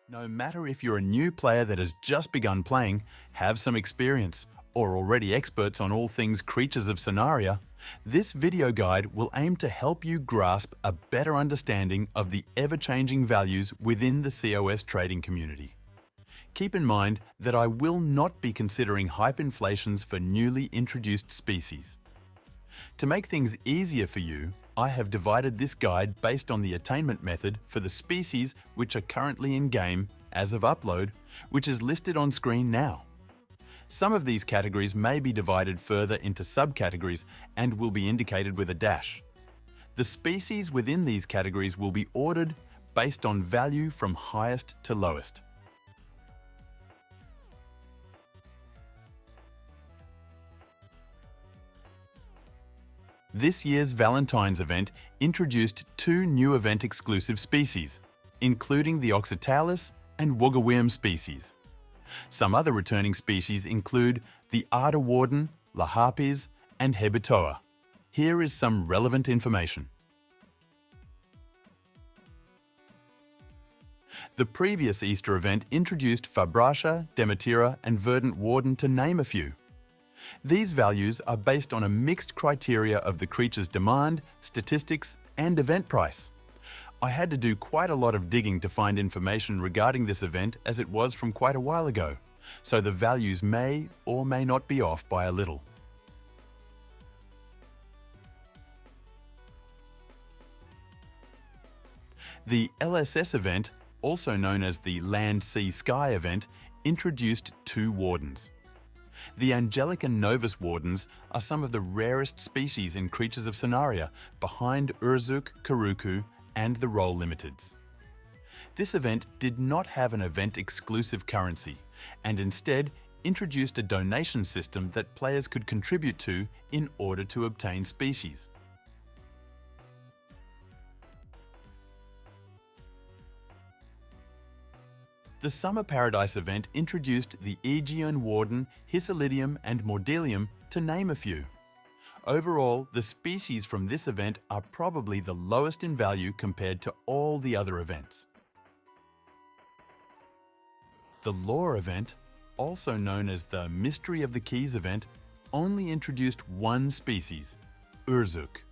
No matter if you're a new player that has just begun playing, have some experience, or already experts on all things Creatures of Sonaria, this video guide will aim to help you grasp a better understanding of the ever-changing values within the COS trading community. Keep in mind that I will not be considering hyperinflations for newly introduced species. To make things easier for you, I have divided this guide based on the attainment method for the species which are currently in-game as of upload, which is listed on screen now. Some of these categories may be divided further into subcategories and will be indicated with a dash. The species within these categories will be ordered based on value from highest to lowest. This year's Valentines event introduced two new event-exclusive species, including the Oxytalis and Wogawyrm species. Some other returning species include the Arda Warden, Lahapis, and Hebitoa. Here is some relevant information. The previous Easter event introduced Fabrasha, Demetira, and Verdant Warden, to name a few. These values are based on a mixed criteria of the creature's demand, statistics, and event price. I had to do quite a lot of digging to find information regarding this event as it was from quite a while ago, so the values may or may not be off by a little. The LSS event, also known as the Land, Sea, Sky event, introduced two wardens. The Angelic and Novus Wardens are some of the rarest species in Creatures of Sonaria, behind Urzuk, Karuku, and the Roll Limiteds. This event did not have an event-exclusive currency, and instead introduced a donation system that players could contribute to in order to obtain species. The Summer Paradise event introduced the Aegean Warden, Hyssalidium, and Mordelium, to name a few. Overall, the species from this event are probably the lowest in value compared to all the other events. The Lore event, also known as the Mystery of the Keys event, only introduced one species, Urzuk.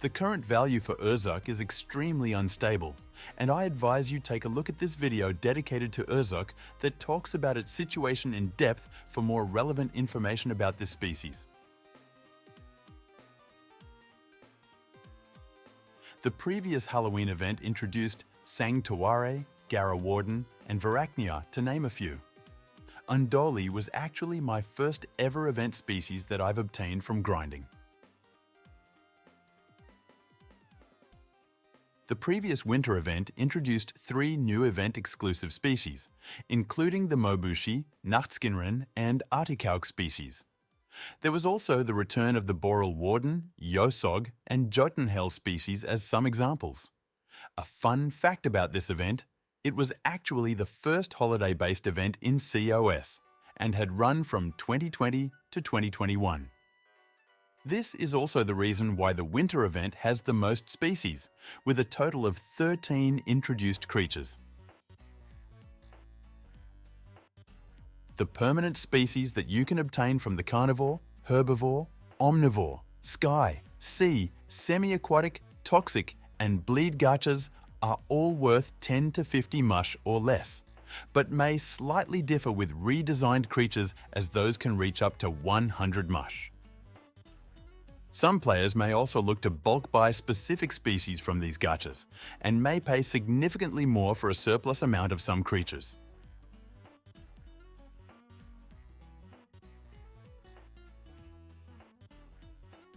The current value for Urzuk is extremely unstable, and I advise you take a look at this video dedicated to Urzuk that talks about its situation in depth for more relevant information about this species. The previous Halloween event introduced Sangtaware, Gara Warden, and Varachnia, to name a few. Undoli was actually my first ever event species that I've obtained from grinding. The previous winter event introduced three new event-exclusive species, including the Mobushi, Nachtskinren, and Articauk species. There was also the return of the Boral Warden, Yosog, and Jotunhell species as some examples. A fun fact about this event: it was actually the first holiday-based event in COS, and had run from 2020 to 2021. This is also the reason why the winter event has the most species, with a total of 13 introduced creatures. The permanent species that you can obtain from the carnivore, herbivore, omnivore, sky, sea, semi-aquatic, toxic, and bleed gachas are all worth 10 to 50 mush or less, but may slightly differ with redesigned creatures, as those can reach up to 100 mush. Some players may also look to bulk buy specific species from these gachas, and may pay significantly more for a surplus amount of some creatures.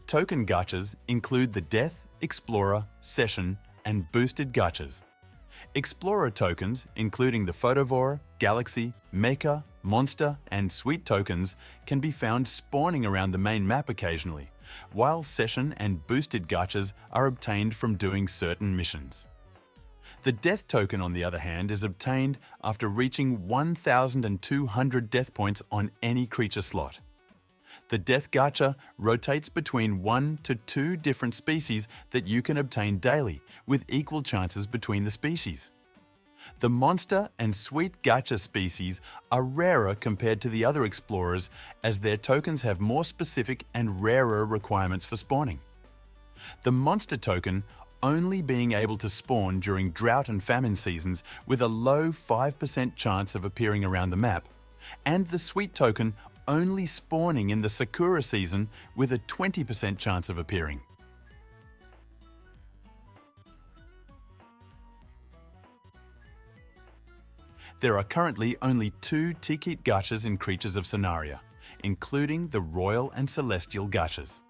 Token gachas include the Death, Explorer, Session, and Boosted gachas. Explorer tokens, including the Photovore, Galaxy, Mecha, Monster, and Sweet tokens, can be found spawning around the main map occasionally, while Session and Boosted gachas are obtained from doing certain missions. The Death token, on the other hand, is obtained after reaching 1,200 death points on any creature slot. The Death gacha rotates between 1 to 2 different species that you can obtain daily, with equal chances between the species. The monster and sweet gacha species are rarer compared to the other explorers as their tokens have more specific and rarer requirements for spawning. The monster token only being able to spawn during drought and famine seasons with a low 5% chance of appearing around the map, and the sweet token only spawning in the Sakura season with a 20% chance of appearing. There are currently only 2 Tikit Gachas in Creatures of Sonaria, including the Royal and Celestial Gachas.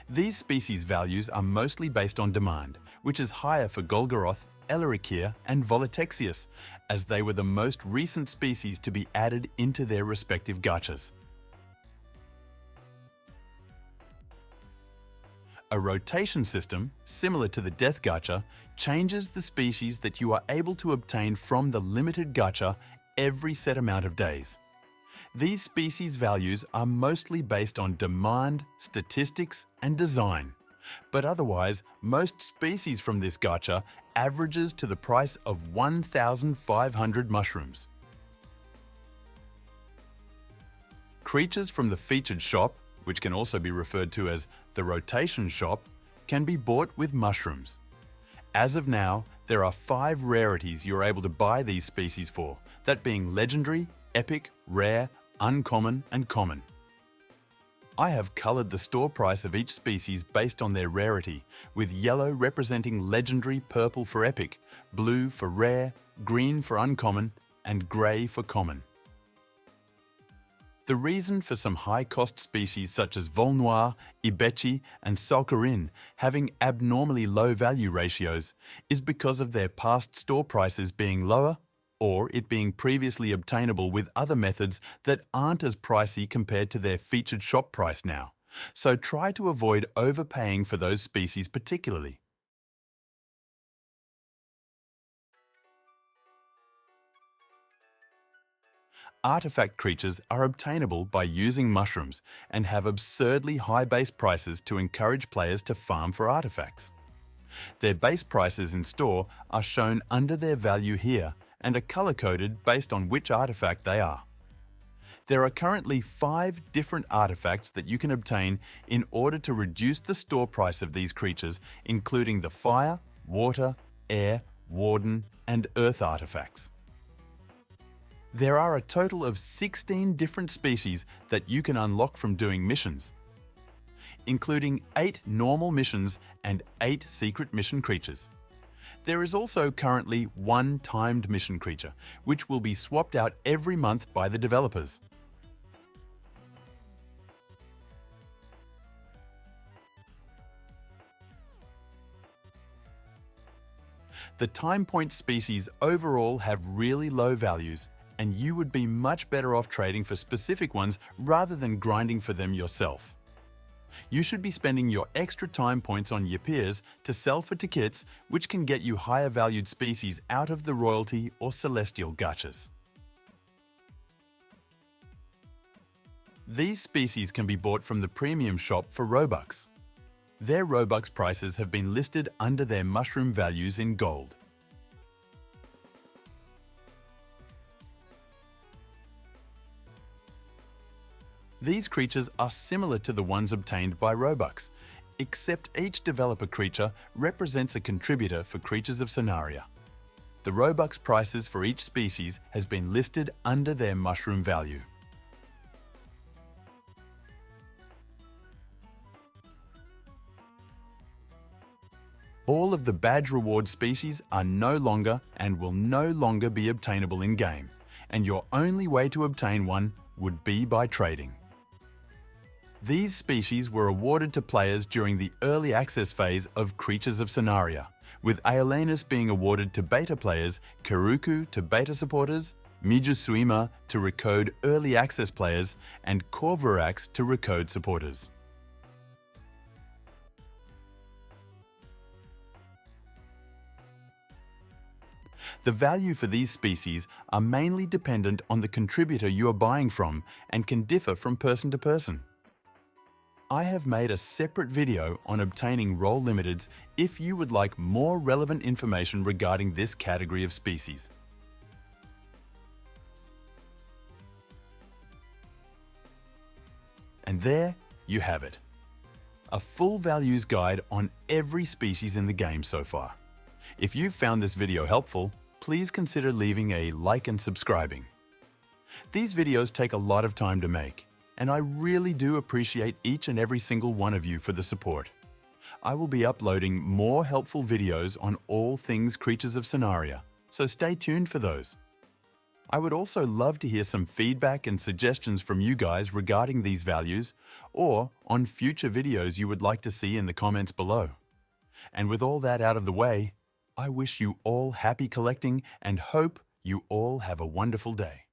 These species values are mostly based on demand, which is higher for Golgoroth, Ellerikir and Volatexius, as they were the most recent species to be added into their respective gachas. A rotation system, similar to the Death Gacha, changes the species that you are able to obtain from the limited gacha every set amount of days. These species values are mostly based on demand, statistics and design, but otherwise most species from this gacha averages to the price of 1,500 mushrooms. Creatures from the featured shop, which can also be referred to as the rotation shop, can be bought with mushrooms. As of now, there are 5 rarities you're able to buy these species for, that being legendary, epic, rare, uncommon and common. I have coloured the store price of each species based on their rarity, with yellow representing legendary, purple for epic, blue for rare, green for uncommon and grey for common. The reason for some high-cost species such as Vol Noir, Ibechi and Salkarin having abnormally low value ratios is because of their past store prices being lower or it being previously obtainable with other methods that aren't as pricey compared to their featured shop price now. So try to avoid overpaying for those species particularly. Artifact creatures are obtainable by using mushrooms and have absurdly high base prices to encourage players to farm for artifacts. Their base prices in store are shown under their value here and are color-coded based on which artifact they are. There are currently 5 different artifacts that you can obtain in order to reduce the store price of these creatures, including the fire, water, air, warden, and earth artifacts. There are a total of 16 different species that you can unlock from doing missions, including 8 normal missions and 8 secret mission creatures. There is also currently 1 timed mission creature, which will be swapped out every month by the developers. The time point species overall have really low values, and you would be much better off trading for specific ones rather than grinding for them yourself. You should be spending your extra time points on your peers to sell for tickets, which can get you higher valued species out of the royalty or celestial gachas. These species can be bought from the premium shop for Robux. Their Robux prices have been listed under their mushroom values in gold. These creatures are similar to the ones obtained by Robux, except each developer creature represents a contributor for Creatures of Sonaria. The Robux prices for each species has been listed under their mushroom value. All of the badge reward species are no longer and will no longer be obtainable in-game, and your only way to obtain one would be by trading. These species were awarded to players during the early access phase of Creatures of Sonaria, with Aeolanus being awarded to beta players, Karuku to beta supporters, Mijusuima to recode early access players, and Corvurax to recode supporters. The value for these species are mainly dependent on the contributor you are buying from and can differ from person to person. I have made a separate video on obtaining role limiteds if you would like more relevant information regarding this category of species. And there you have it. A full values guide on every species in the game so far. If you've found this video helpful, please consider leaving a like and subscribing. These videos take a lot of time to make, and I really do appreciate each and every single one of you for the support. I will be uploading more helpful videos on all things Creatures of Sonaria, so stay tuned for those. I would also love to hear some feedback and suggestions from you guys regarding these values or on future videos you would like to see in the comments below. And with all that out of the way, I wish you all happy collecting and hope you all have a wonderful day.